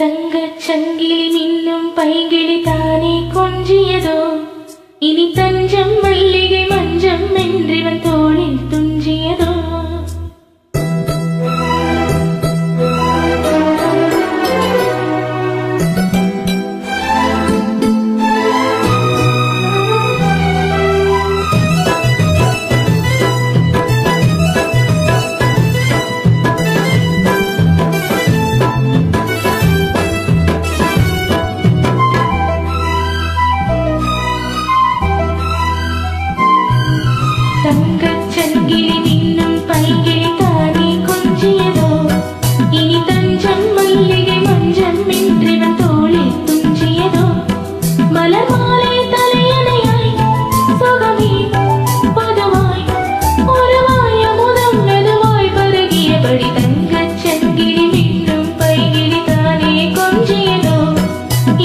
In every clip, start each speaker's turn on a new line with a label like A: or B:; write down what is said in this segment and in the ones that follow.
A: தங்கச் சங்கிலி மின்னும் பைங்கிளி தானே கொஞ்சியதோ, இனி தஞ்சம் மல்லிகை மஞ்சம் என்றிவன் தோளில் துஞ்சியதோ. தங்கச் சங்கிலி மின்னும் பைங்கிளி தானே கொஞ்சியதோ, இனி தஞ்சம் மல்லிகை மஞ்சம் என்றிவன் தோளில் துஞ்சியதோ. மலர் மாலை தலையணையாய் சுகமே பொதுவாய் ஒருவாய் அமுதம் மெதுவாய் பருகியபடி தங்கச் சங்கிலி மின்னும் பைங்கிளி தானே கொஞ்சியதோ,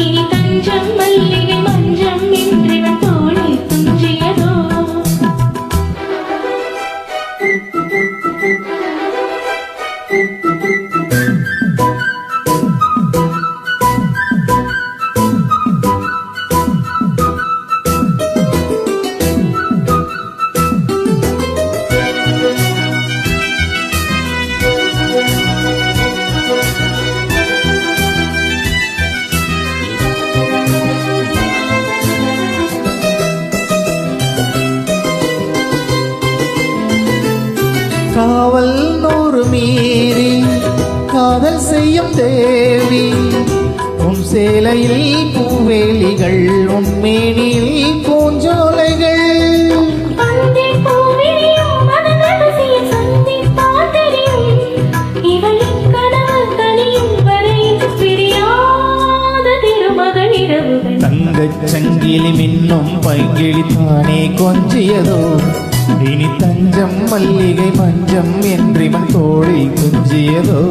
A: இனி தஞ்சம் மல்லிகை மஞ்சம் என்றிவன் தோளில் துஞ்சியதோ.
B: காவல் 100 மீறி காதல் செய்யும் தேவி, உன் சேலையில் பூவேலிகள், உன் மேனியில் பூஞ்சோலைகள். தங்கச் சங்கிலி மின்னும் பைங்கிளி தானே கொஞ்சியதோ, இனி தஞ்சம் மல்லிகை மஞ்சம் என்றிவன் தோளில் துஞ்சியதோ.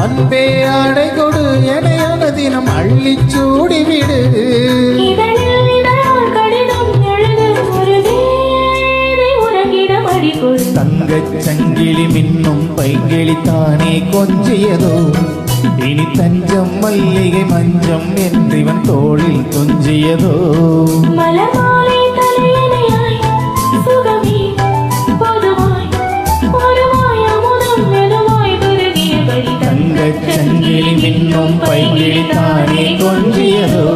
B: அன்பே ஆடை கொடு எனையான தினம் அள்ளிச் சூடிவிடு. தங்கச் சங்கிலி மின்னும் பைங்கிளி தானே கொஞ்சியதோ, இனி தஞ்சம் மல்லிகை மஞ்சம் என்றிவன் தோளில் துஞ்சியதோ. தங்கச் சங்கிலி மின்னும் பைங்கிளி தானே கொஞ்சியதோ,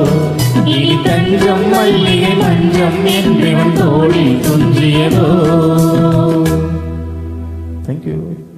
B: இனி தஞ்சம் மல்லிகை மஞ்சம் என்றிவன் தோளில் துஞ்சியதோ. Thank you.